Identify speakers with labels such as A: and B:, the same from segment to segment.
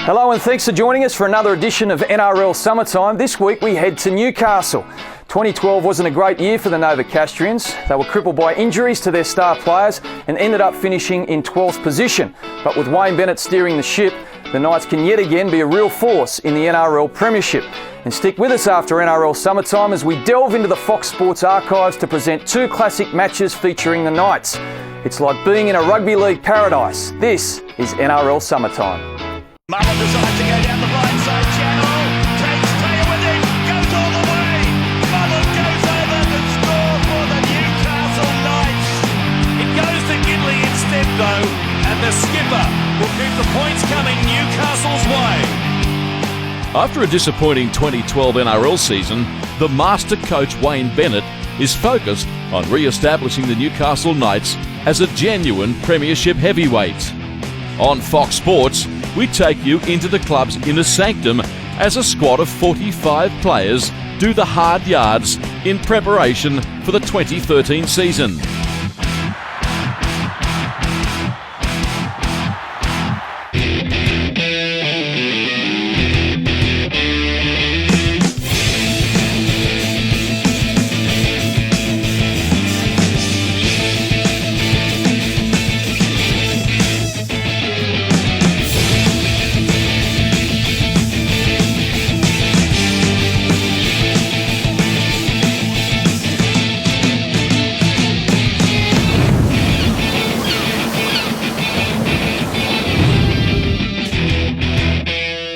A: Hello and thanks for joining us for another edition of NRL Summertime. This week we head to Newcastle. 2012 wasn't a great year for the Novocastrians. They were crippled by injuries to their star players and ended up finishing in 12th position. But with Wayne Bennett steering the ship, the Knights can yet again be a real force in the NRL Premiership. And stick with us after NRL Summertime as we delve into the Fox Sports archives to present two classic matches featuring the Knights. It's like being in a rugby league paradise. This is NRL Summertime.
B: Mullen decides to go down the right side channel, takes Taylor with him, goes all the way. Mullen goes over to score for the Newcastle Knights. It goes to Gidley instead though, and the skipper will keep the points coming Newcastle's way.
C: After a disappointing 2012 NRL season, the master coach Wayne Bennett is focused on re-establishing the Newcastle Knights as a genuine premiership heavyweight. On Fox Sports, we take you into the club's inner sanctum as a squad of 45 players do the hard yards in preparation for the 2013 season.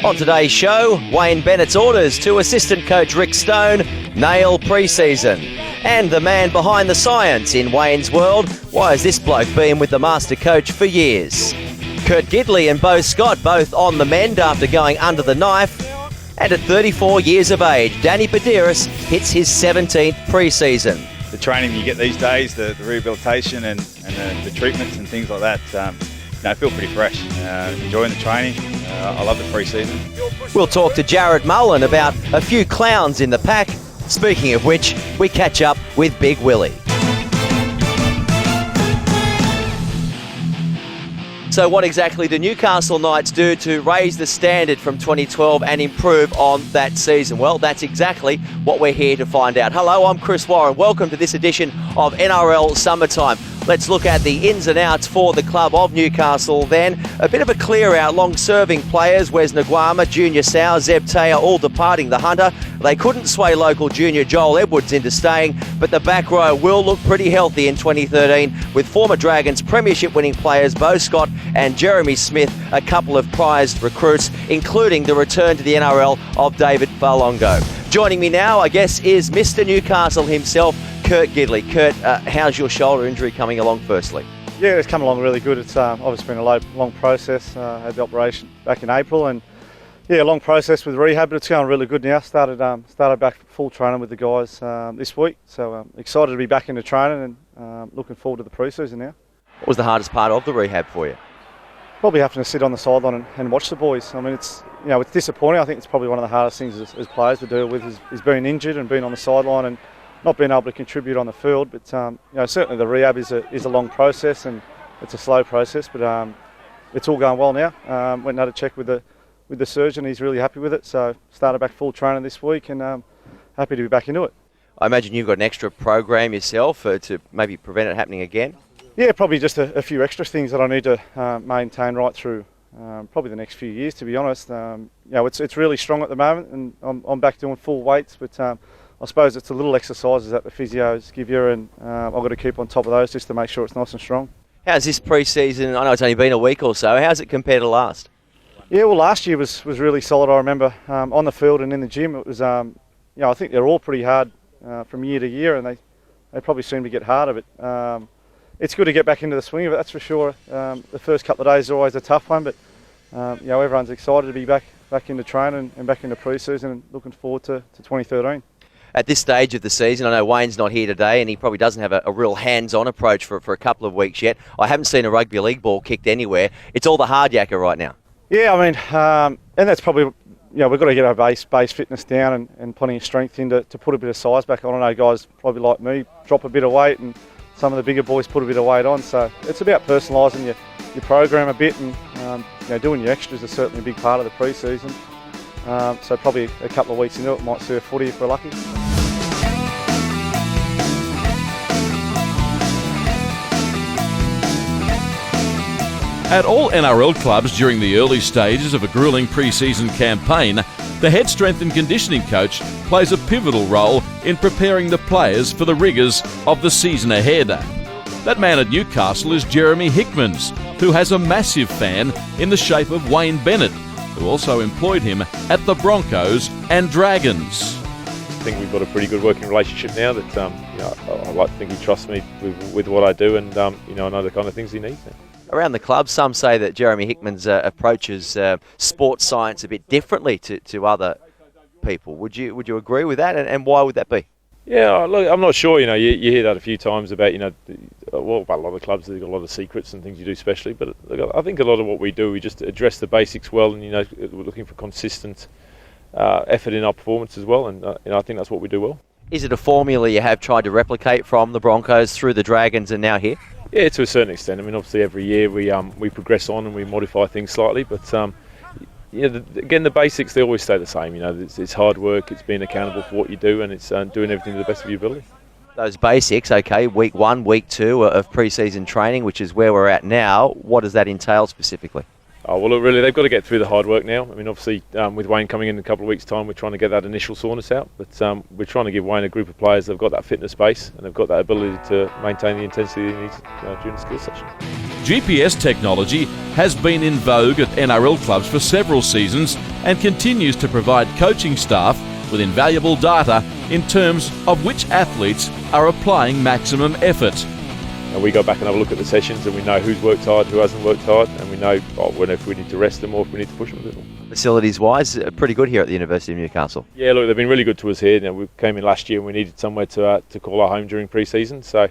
D: On today's show, Wayne Bennett's orders to assistant coach Rick Stone nail pre-season. And the man behind the science in Wayne's world, why has this bloke been with the master coach for years? Kurt Gidley and Beau Scott both on the mend after going under the knife. And at 34 years of age, Danny Badiris hits his 17th pre-season.
E: The training you get these days, the rehabilitation and the treatments and things like that, I feel pretty fresh. Enjoying the training. I love the pre-season.
D: We'll talk to Jared Mullen about a few clowns in the pack. Speaking of which, we catch up with Big Willie. So what exactly do Newcastle Knights do to raise the standard from 2012 and improve on that season? Well, that's exactly what we're here to find out. Hello, I'm Chris Warren. Welcome to this edition of NRL Summertime. Let's look at the ins and outs for the club of Newcastle then. A bit of a clear out, long-serving players, Wes Nguama, Junior Sau, Zeb Taylor, all departing the Hunter. They couldn't sway local junior Joel Edwards into staying, but the back row will look pretty healthy in 2013 with former Dragons premiership winning players Beau Scott and Jeremy Smith, a couple of prized recruits, including the return to the NRL of David Farlongo. Joining me now, I guess, is Mr. Newcastle himself, Kurt Gidley. Kurt, how's your shoulder injury coming along firstly?
F: Yeah, it's come along really good. It's obviously been a long process. Had the operation back in April and yeah, long process with rehab, but it's going really good now. Started back full training with the guys this week, so excited to be back into training and looking forward to the pre-season now.
D: What was the hardest part of the rehab for you?
F: Probably having to sit on the sideline and watch the boys. I mean, it's disappointing. I think it's probably one of the hardest things as players to deal with is being injured and being on the sideline and not being able to contribute on the field. But certainly the rehab is a long process and it's a slow process. But it's all going well now. Went and had a check with the surgeon. He's really happy with it. So started back full training this week and happy to be back into it.
D: I imagine you've got an extra program yourself to maybe prevent it happening again.
F: Yeah, probably just a few extra things that I need to maintain right through probably the next few years, to be honest. It's really strong at the moment and I'm back doing full weights, but I suppose it's the little exercises that the physios give you and I've got to keep on top of those just to make sure it's nice and strong. How's
D: this pre-season? I know it's only been a week or so. How's it compared to last?
F: Yeah, well, last year was really solid. I remember on the field and in the gym, it was, I think they're all pretty hard from year to year and they probably seem to get harder, but it's good to get back into the swing of it, that's for sure. The first couple of days are always a tough one, but everyone's excited to be back into training and back into pre-season and looking forward to 2013.
D: At this stage of the season, I know Wayne's not here today and he probably doesn't have a real hands-on approach for a couple of weeks yet. I haven't seen a rugby league ball kicked anywhere. It's all the hard yakka right now. Yeah,
F: I mean, and that's probably, we've got to get our base fitness down and plenty of strength in to put a bit of size back on. I know guys probably like me drop a bit of weight and some of the bigger boys put a bit of weight on. So it's about personalising your program a bit and Doing your extras is certainly a big part of the pre-season. So probably a couple of weeks into it, might see a footy if we're lucky.
C: At all NRL clubs during the early stages of a gruelling pre-season campaign, the head strength and conditioning coach plays a pivotal role in preparing the players for the rigours of the season ahead. That man at Newcastle is Jeremy Hickmans, who has a massive fan in the shape of Wayne Bennett, who also employed him at the Broncos and Dragons.
G: I think we've got a pretty good working relationship now that I like to think he trusts me with what I do, and I know the kind of things he needs now.
D: Around the club, some say that Jeremy Hickmans approaches sports science a bit differently to other people. Would you agree with that, and why would that be?
G: Yeah, look, I'm not sure. You hear that a few times about about a lot of clubs. They've got a lot of secrets and things you do specially. But look, I think a lot of what we do, we just address the basics well, and we're looking for consistent effort in our performance as well. And I think that's what we do well.
D: Is it a formula you have tried to replicate from the Broncos through the Dragons and now here?
G: Yeah, to a certain extent. I mean, obviously every year we progress on and we modify things slightly, but again, the basics, they always stay the same. It's hard work, it's being accountable for what you do, and it's doing everything to the best of your ability.
D: Those basics, okay, week 1, week 2 of pre-season training, which is where we're at now. What does that entail specifically?
G: Oh, well, look, really, they've got to get through the hard work now. I mean, obviously, with Wayne coming in a couple of weeks' time, we're trying to get that initial soreness out. But we're trying to give Wayne a group of players that have got that fitness base and they've got that ability to maintain the intensity he needs during the skill session.
C: GPS technology has been in vogue at NRL clubs for several seasons and continues to provide coaching staff with invaluable data in terms of which athletes are applying maximum effort.
G: And we go back and have a look at the sessions and we know who's worked hard, who hasn't worked hard, and we know if we need to rest them or if we need to push them a bit more.
D: Facilities-wise, pretty good here at the University of Newcastle.
G: Yeah, look, they've been really good to us here. We came in last year and we needed somewhere to call our home during pre-season, so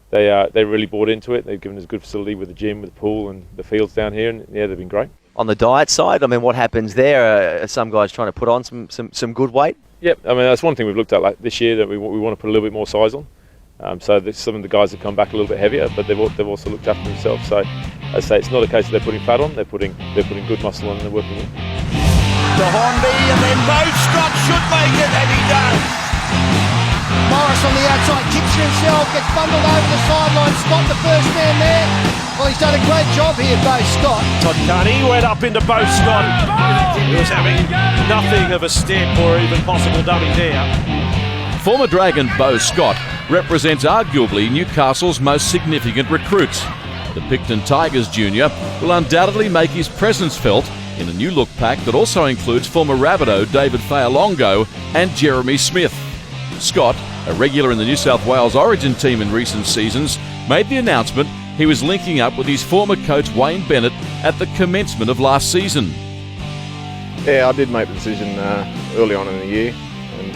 G: they really bought into it. They've given us a good facility with the gym, with the pool and the fields down here, and yeah, they've been great. On
D: the diet side, I mean, what happens there? Are some guys trying to put on some good weight?
G: Yep, I mean, that's one thing we've looked at this year, that we want to put a little bit more size on. So some of the guys have come back a little bit heavier, but they've also looked after themselves. So I say it's not a case of they're putting fat on; they're putting good muscle on, and they're working with.
B: To Hornby, and then Bo Scott should make it, and he does.
H: Morris on the outside, kicks to himself, gets bundled over the sideline. Scott, the first man there. Well, he's done a great job here, Bo Scott.
B: Todd Carney went up into Bo Scott. He was having nothing of a step or even possible dummy there.
C: Former Dragon Bo Scott represents arguably Newcastle's most significant recruit. The Picton Tigers junior will undoubtedly make his presence felt in a new look pack that also includes former Rabbitoh David Fa'alongo and Jeremy Smith. Scott, a regular in the New South Wales Origin team in recent seasons, made the announcement he was linking up with his former coach Wayne Bennett at the commencement of last season.
I: Yeah, I did make the decision early on in the year and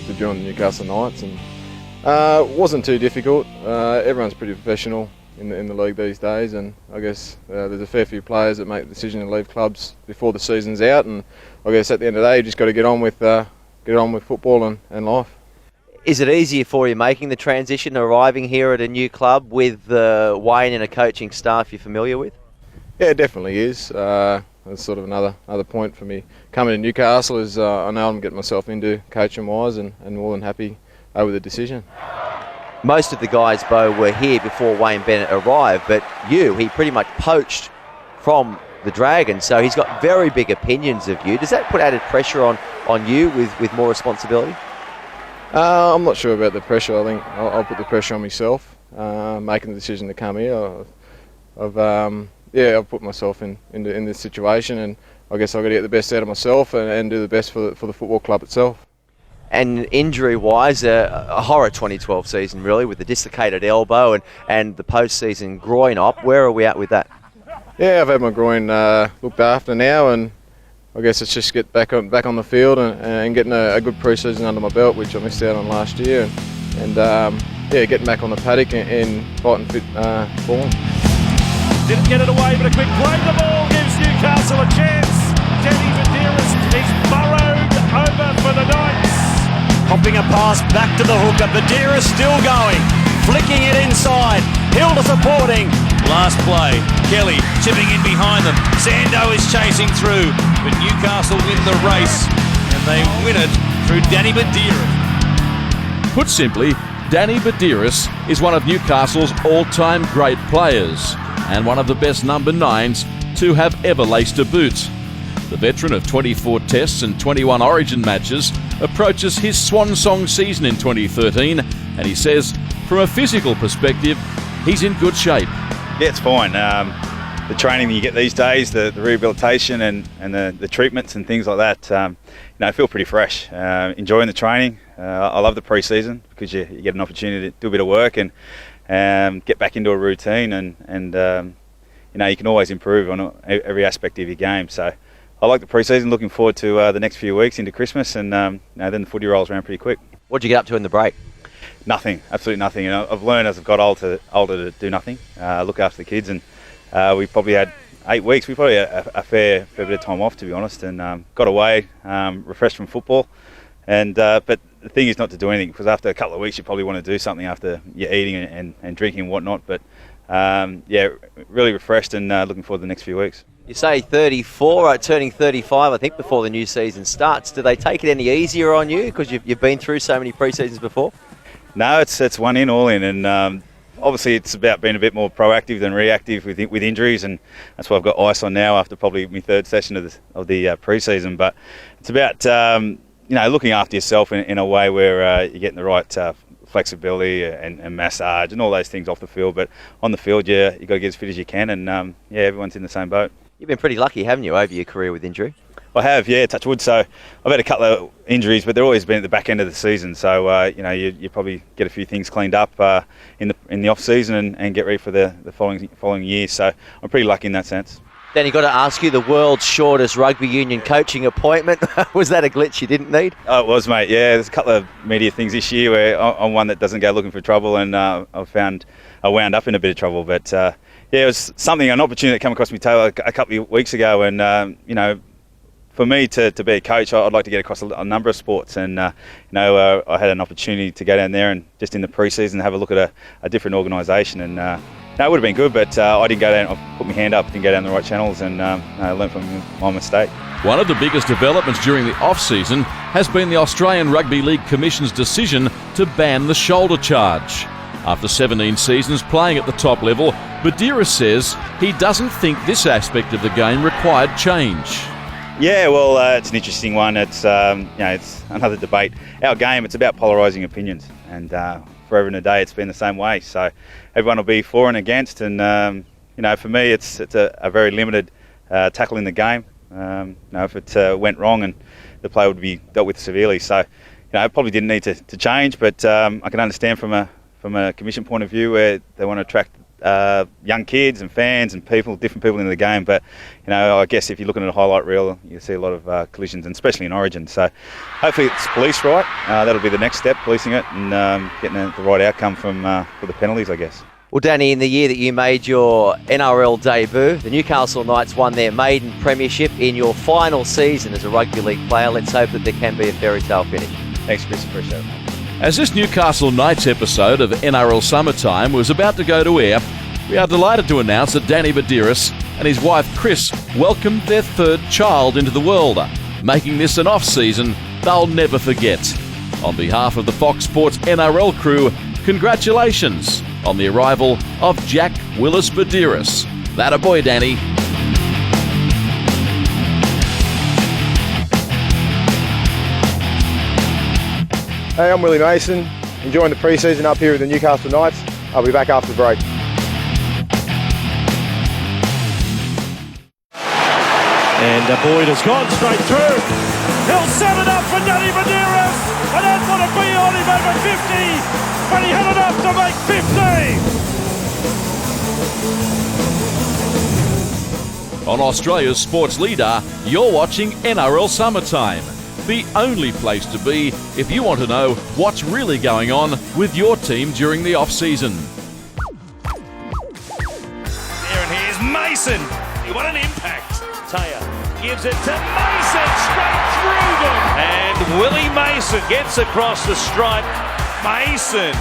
I: to join the Newcastle Knights, and it wasn't too difficult. Everyone's pretty professional in the league these days, and I guess there's a fair few players that make the decision to leave clubs before the season's out, and I guess at the end of the day you just got to get on with football and life.
D: Is it easier for you making the transition, arriving here at a new club with Wayne and a coaching staff you're familiar with?
I: Yeah, it definitely is. That's sort of another point for me. Coming to Newcastle is I know I'm getting myself into coaching wise, and more than happy with the decision.
D: Most of the guys, Bo, were here before Wayne Bennett arrived, but he pretty much poached from the Dragons, so he's got very big opinions of you. Does that put added pressure on you with more responsibility?
I: I'm not sure about the pressure. I think I'll put the pressure on myself, making the decision to come here. I've put myself in this situation, and I guess I've got to get the best out of myself and do the best for the football club itself.
D: And injury-wise, a horror 2012 season really, with the dislocated elbow and the post-season groin op. Where are we at with that?
I: Yeah, I've had my groin looked after now, and I guess it's just get back on the field and getting a good pre-season under my belt, which I missed out on last year, and getting back on the paddock in fighting fit form.
B: Didn't get it away, but a quick play. The ball gives Newcastle a chance. Teddy Medeiros is burrowed over for the Knights. Hopping a pass back to the hooker. Medeiros still going. Flicking it inside. Hilda supporting. Last play, Kelly chipping in behind them. Sando is chasing through, but Newcastle win the race, and they win it through Danny Badiris.
C: Put simply, Danny Badiris is one of Newcastle's all-time great players and one of the best number 9s to have ever laced a boot. The veteran of 24 tests and 21 Origin matches approaches his swan song season in 2013, and he says, from a physical perspective, he's in good shape.
E: Yeah, it's fine. The training that you get these days, the rehabilitation and the treatments and things like that, I feel pretty fresh. Enjoying the training. I love the pre-season because you get an opportunity to do a bit of work and get back into a routine, and you can always improve on every aspect of your game. So I like the pre-season. Looking forward to the next few weeks into Christmas, and then the footy rolls around pretty quick.
D: What'd you get up to in the break?
E: Nothing, absolutely nothing. I've learned as I've got older to do nothing. Look after the kids, and we probably had 8 weeks. We probably had a fair bit of time off, to be honest, and got away, refreshed from football. And but the thing is not to do anything, because after a couple of weeks you probably want to do something after you're eating and drinking and whatnot. But really refreshed and looking forward to the next few weeks.
D: You say 34, turning 35, I think, before the new season starts. Do they take it any easier on you because you've been through so many pre-seasons before?
E: No, it's one in, all in, and obviously it's about being a bit more proactive than reactive with injuries, and that's why I've got ice on now after probably my third session of the pre-season. But it's about looking after yourself in a way where you're getting the right flexibility and massage and all those things off the field. But on the field, you've got to get as fit as you can, and everyone's in the same boat.
D: You've been pretty lucky, haven't you, over your career with injury?
E: I have, yeah, touch wood. So I've had a couple of injuries, but they've always been at the back end of the season. So you probably get a few things cleaned up in the off season and get ready for the following year. So I'm pretty lucky in that sense.
D: Then you've got to ask you, the world's shortest rugby union coaching appointment, was that a glitch you didn't need?
E: Oh, it was, mate. Yeah, there's a couple of media things this year where I'm one that doesn't go looking for trouble, and I wound up in a bit of trouble. But it was an opportunity that came across my tail a couple of weeks ago, and for me to be a coach, I'd like to get across a number of sports, and I had an opportunity to go down there and just in the pre-season have a look at a different organisation, and it would have been good, but I didn't go down. I put my hand up, didn't go down the right channels, and I learned from my mistake.
C: One of the biggest developments during the off-season has been the Australian Rugby League Commission's decision to ban the shoulder charge. After 17 seasons playing at the top level, Badiris says he doesn't think this aspect of the game required change.
E: Yeah, well, it's an interesting one. It's it's another debate. Our game, it's about polarising opinions, and forever and a day, it's been the same way. So everyone will be for and against, and for me, it's a very limited tackle in the game. If it went wrong, and the player would be dealt with severely. So it probably didn't need to change, but I can understand from a commission point of view where they want to attract young kids and fans and different people into the game. But I guess if you're looking at a highlight reel, you see a lot of collisions, and especially in Origin. So hopefully it's policed right. That'll be the next step, policing it and getting the right outcome for the penalties, I guess.
D: Well, Danny, in the year that you made your NRL debut, the Newcastle Knights won their maiden premiership in your final season as a rugby league player. Let's hope that there can be a fairy tale finish.
E: Thanks, Chris. Appreciate it.
C: As this Newcastle Knights episode of NRL Summertime was about to go to air, we are delighted to announce that Danny Badiris and his wife Chris welcomed their third child into the world, making this an off-season they'll never forget. On behalf of the Fox Sports NRL crew, congratulations on the arrival of Jack Willis Badiris. That a boy, Danny.
I: Hey, I'm Willie Mason, enjoying the pre-season up here with the Newcastle Knights. I'll be back after the break.
B: And Boyd has gone straight through. He'll set it up for Danny Badiris. I don't want to be on him over 50, but he had enough to make 50.
C: On Australia's sports leader, you're watching NRL Summertime, the only place to be if you want to know what's really going on with your team during the off-season.
B: There, and here's Mason. What an impact. Taya gives it to Mason, straight through them. And Willie Mason gets across the stripe. Mason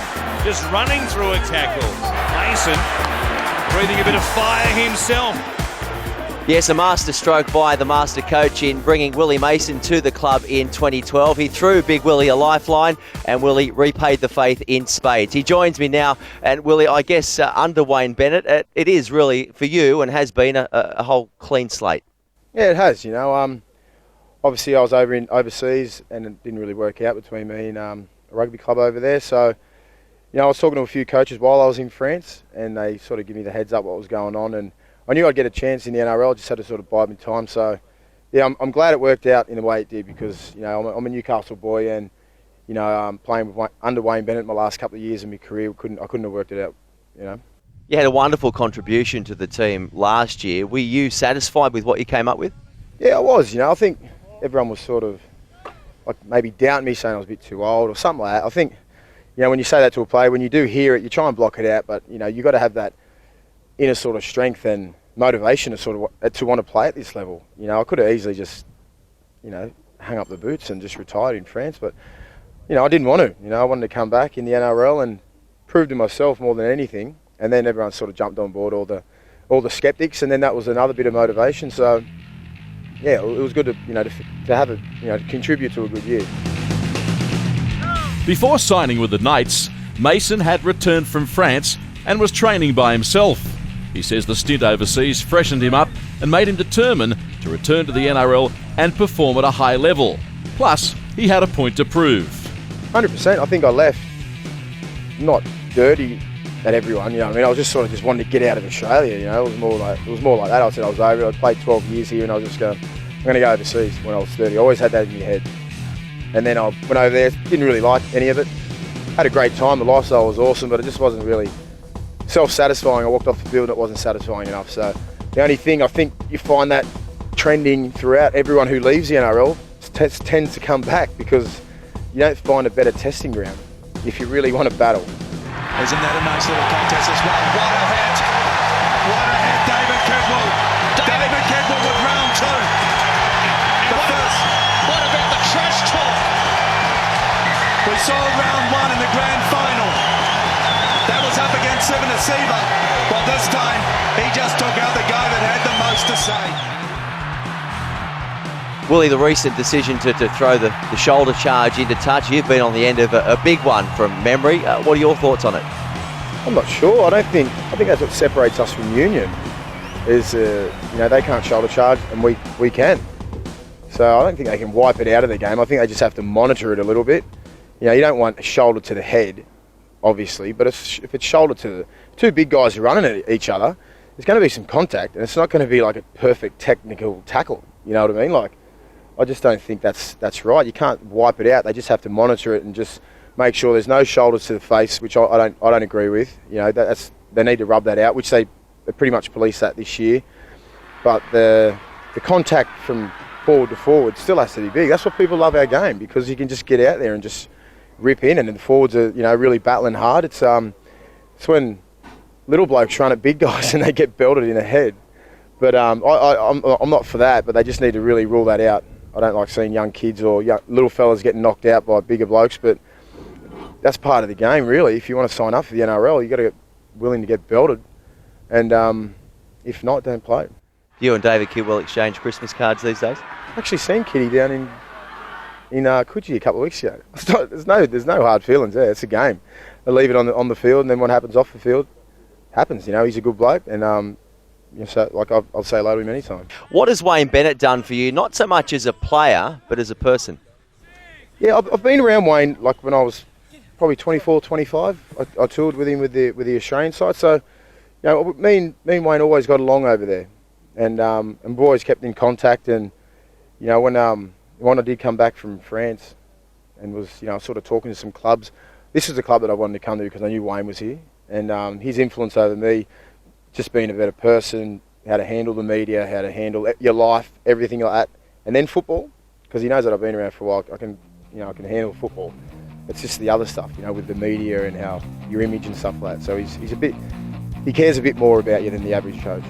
B: just running through a tackle. Mason breathing a bit of fire himself.
D: Yes, a master stroke by the master coach in bringing Willie Mason to the club in 2012. He threw Big Willie a lifeline, and Willie repaid the faith in spades. He joins me now, and Willie, I guess under Wayne Bennett, it is really for you and has been a whole clean slate.
I: Yeah, it has. Obviously I was overseas, and it didn't really work out between me and a rugby club over there. So, I was talking to a few coaches while I was in France, and they sort of give me the heads up what was going on, and I knew I'd get a chance in the NRL. Just had to sort of bide my time. So, yeah, I'm glad it worked out in the way it did, because I'm a Newcastle boy, and playing with under Wayne Bennett my last couple of years in my career, I couldn't have worked it out.
D: You had a wonderful contribution to the team last year. Were you satisfied with what you came up with?
I: Yeah, I was. I think everyone was sort of like maybe doubting me, saying I was a bit too old or something like that. I think when you say that to a player, when you do hear it, you try and block it out, but you got to have that inner sort of strength and motivation to want to play at this level. I could have easily just hung up the boots and just retired in France, but I didn't want to. I wanted to come back in the NRL and prove to myself more than anything. And then everyone sort of jumped on board, all the skeptics, and then that was another bit of motivation. So yeah, it was good to have to contribute to a good year.
C: Before signing with the Knights, Mason had returned from France and was training by himself. He says the stint overseas freshened him up and made him determined to return to the NRL and perform at a high level. Plus, he had a point to prove.
I: 100%. I think I left not dirty at everyone. I was just sort of wanted to get out of Australia. It was more like that. I said I was over. I played 12 years here, and I was just going, I'm going to go overseas when I was 30. I always had that in my head. And then I went over there. Didn't really like any of it. Had a great time. The lifestyle was awesome, but it just wasn't really self-satisfying. I walked off the field and it wasn't satisfying enough. So the only thing, I think you find that trending throughout, everyone who leaves the NRL tends to come back, because you don't find a better testing ground if you really want to battle.
B: Isn't that a nice little contest as well? What a hit! What a hit, David Kedwell! David Kedwell with round two. What about the trash talk? We saw round one in the grand final. That was up against Seven Asiva. Well, this time he just took out the guy that had the most to say.
D: Willie, the recent decision to throw the shoulder charge into touch, you've been on the end of a big one from memory. What are your thoughts on it?
I: I'm not sure. I think that's what separates us from Union, is they can't shoulder charge and we can. So I don't think they can wipe it out of the game. I think they just have to monitor it a little bit. You don't want a shoulder to the head, obviously, but if it's shoulder to the two big guys running at each other, there's going to be some contact, and it's not going to be like a perfect technical tackle. You know what I mean? I just don't think that's right. You can't wipe it out. They just have to monitor it and just make sure there's no shoulders to the face, which I don't agree with. They need to rub that out, which they pretty much police that this year. But the contact from forward to forward still has to be big. That's what people love our game, because you can just get out there and just rip in, and the forwards are really battling hard. It's when little blokes run at big guys and they get belted in the head. But I'm not for that. But they just need to really rule that out. I don't like seeing young kids or little fellas getting knocked out by bigger blokes, but that's part of the game, really. If you want to sign up for the NRL, you've got to get willing to get belted, and if not, don't play.
D: You and David Kidwell exchange Christmas cards these days?
I: I actually seen Kitty down in Coogee a couple of weeks ago. There's no hard feelings there. It's a game. They leave it on the field, and then what happens off the field happens. He's a good bloke, and so I'll say hello to him anytime. What
D: has Wayne Bennett done for you, not so much as a player, but as a person?
I: Yeah, I've been around Wayne when I was probably 24, 25. I toured with him with the Australian side. So, me and Wayne always got along over there, and we always kept in contact. And when I did come back from France and was sort of talking to some clubs, this was the club that I wanted to come to because I knew Wayne was here, and his influence over me, just being a better person, how to handle the media, how to handle your life, everything like that, and then football, because he knows that I've been around for a while. I can handle football. It's just the other stuff, with the media and how your image and stuff like that. So he cares a bit more about you than the average coach.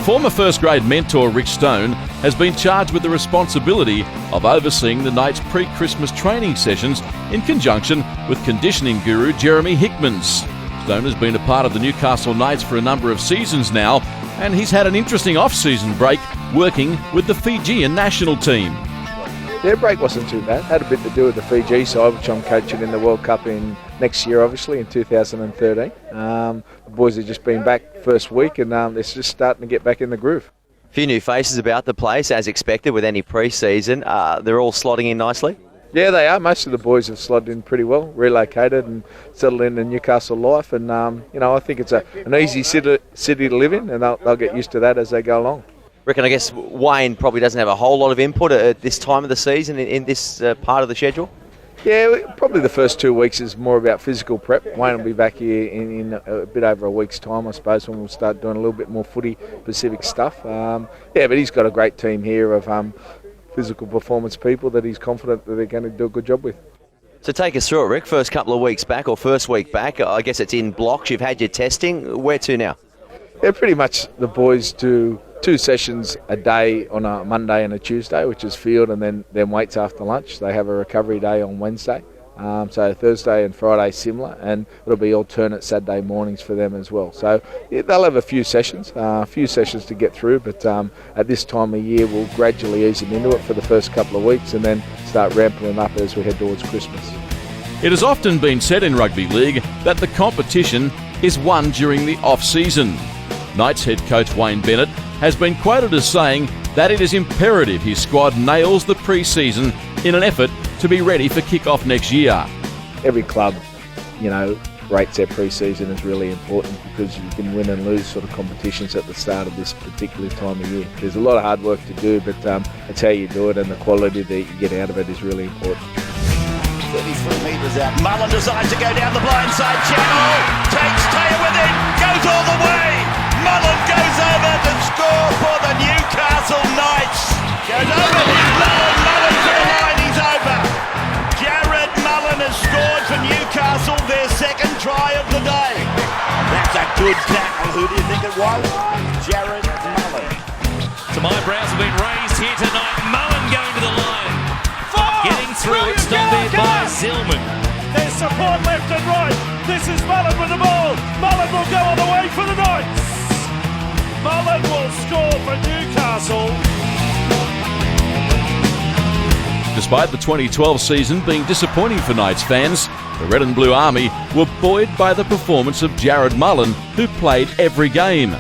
C: Former first grade mentor Rick Stone has been charged with the responsibility of overseeing the Knights' pre-Christmas training sessions in conjunction with conditioning guru Jeremy Hickmans. Stone has been a part of the Newcastle Knights for a number of seasons now, and he's had an interesting off-season break working with the Fijian national team.
J: Their break wasn't too bad. Had a bit to do with the Fiji side, which I'm coaching in the World Cup in next year, obviously, in 2013. The boys have just been back first week, and they're just starting to get back in the groove.
D: A few new faces about the place, as expected with any pre-season. They're all slotting in nicely?
J: Yeah, they are. Most of the boys have slotted in pretty well, relocated and settled in Newcastle life. And, I think it's an easy city to live in, and they'll get used to that as they go along.
D: Reckon, I guess Wayne probably doesn't have a whole lot of input at this time of the season in this part of the schedule?
J: Yeah, probably the first 2 weeks is more about physical prep. Wayne will be back here in a bit over a week's time, I suppose, when we'll start doing a little bit more footy-specific stuff. But he's got a great team here of physical performance people that he's confident that they're going to do a good job with.
D: So take us through it, Rick. First couple of weeks back, or first week back, I guess it's in blocks. You've had your testing. Where to now?
J: Yeah, pretty much the boys do 2 sessions a day on a Monday and a Tuesday, which is field and then weights after lunch. They have a recovery day on Wednesday. So Thursday and Friday similar, and it'll be alternate Saturday mornings for them as well. So yeah, they'll have a few sessions to get through, but at this time of year we'll gradually ease them into it for the first couple of weeks and then start ramping them up as we head towards Christmas.
C: It has often been said in rugby league that the competition is won during the off-season. Knights head coach Wayne Bennett has been quoted as saying that it is imperative his squad nails the pre-season in an effort to be ready for kick-off next year.
J: Every club, rates their pre-season as really important because you can win and lose sort of competitions at the start of this particular time of year. There's a lot of hard work to do, but it's how you do it, and the quality that you get out of it is really important.
B: 33 metres out. Mullen decides to go down the blind side channel. Takes Taylor with him. Goes all the way. Mullen goes over to score for the Newcastle Knights. Goes over. Mullen to the line. He's over. Jared Mullen has scored for Newcastle, their second try of the day. That's a good tackle. Who do you think it was? Jared Mullen.
K: Some eyebrows have been raised here tonight. Mullen going to the line. Getting through it, stopped there by Zillman.
B: There's support left and right. This is Mullen with the ball. Mullen will go all the way for the Knights. Mullen will score for Newcastle.
C: Despite the 2012 season being disappointing for Knights fans, the Red and Blue Army were buoyed by the performance of Jared Mullen, who played every game.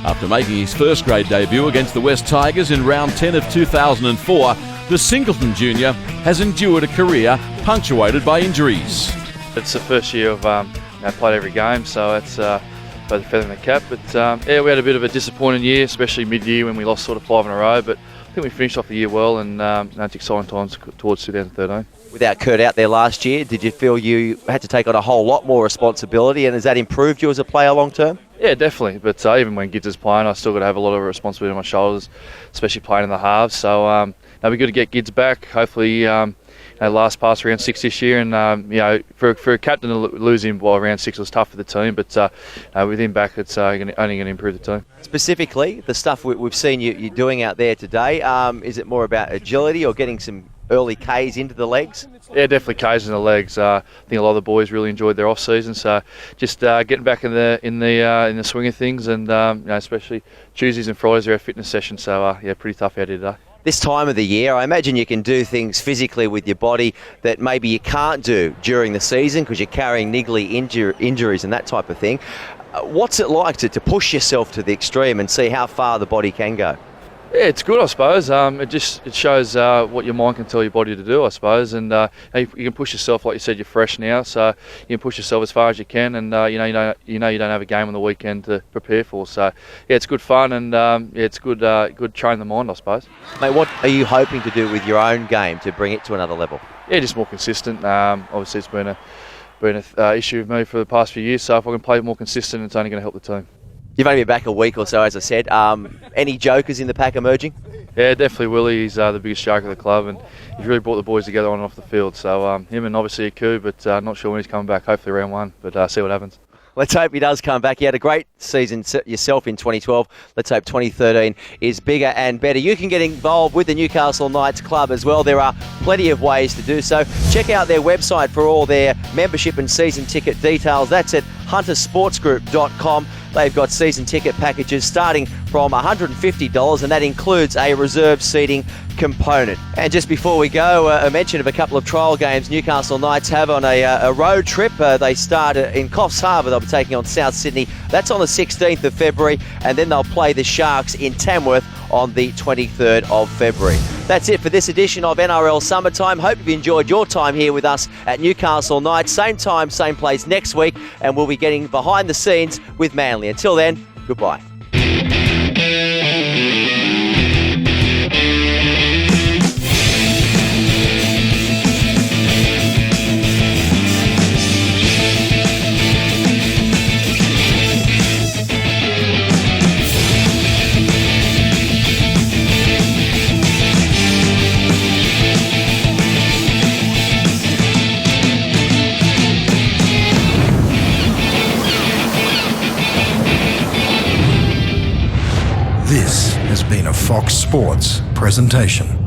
C: After making his first grade debut against the West Tigers in round 10 of 2004, the Singleton junior has endured a career punctuated by injuries.
L: It's the first year I've played every game, so it's both a feather in the cap. But we had a bit of a disappointing year, especially mid-year when we lost sort of 5 in a row. But I think we finished off the year well, and it's exciting times towards 2013.
D: Without Kurt out there last year, did you feel you had to take on a whole lot more responsibility, and has that improved you as a player long term?
L: Yeah, definitely. But even when Gids is playing, I still got to have a lot of responsibility on my shoulders, especially playing in the halves. So it'll be good to get Gids back. Hopefully, last pass round 6 this year, and for a captain to lose him by round 6 was tough for the team. But with him back, it's only going to improve the team.
D: Specifically, the stuff we've seen you doing out there today, is it more about agility or getting some early Ks into the legs?
L: Yeah, definitely Ks in the legs. I think a lot of the boys really enjoyed their off season, so just getting back in the swing of things, and especially Tuesdays and Fridays are our fitness sessions. So pretty tough out here today.
D: This time of the year, I imagine you can do things physically with your body that maybe you can't do during the season because you're carrying niggly injuries and that type of thing. What's it like to push yourself to the extreme and see how far the body can go?
L: Yeah, it's good, I suppose. It shows what your mind can tell your body to do, I suppose. And you can push yourself, like you said, you're fresh now, so you can push yourself as far as you can. And you don't have a game on the weekend to prepare for. So yeah, it's good fun, and it's good train the mind, I suppose.
D: Mate, what are you hoping to do with your own game to bring it to another level?
L: Yeah, just more consistent. Obviously, it's been an issue with me for the past few years. So if I can play more consistent, it's only going to help the team.
D: You've only been back a week or so, as I said. Any jokers in the pack emerging?
L: Yeah, definitely Willie. He's the biggest joker of the club, and he's really brought the boys together on and off the field. So him and obviously Aku, but not sure when he's coming back. Hopefully round 1, but see what happens.
D: Let's hope he does come back. He had a great season yourself in 2012. Let's hope 2013 is bigger and better. You can get involved with the Newcastle Knights Club as well. There are plenty of ways to do so. Check out their website for all their membership and season ticket details. That's at huntersportsgroup.com. They've got season ticket packages starting from $150, and that includes a reserve seating component. And just before we go, a mention of a couple of trial games Newcastle Knights have on a road trip. They start in Coffs Harbour. They'll be taking on South Sydney. That's on the 16th of February, and then they'll play the Sharks in Tamworth on the 23rd of February. That's it for this edition of NRL Summertime. Hope you've enjoyed your time here with us at Newcastle Knights. Same time, same place next week, and we'll be getting behind the scenes with Manly. Until then, goodbye.
M: This has been a Fox Sports presentation.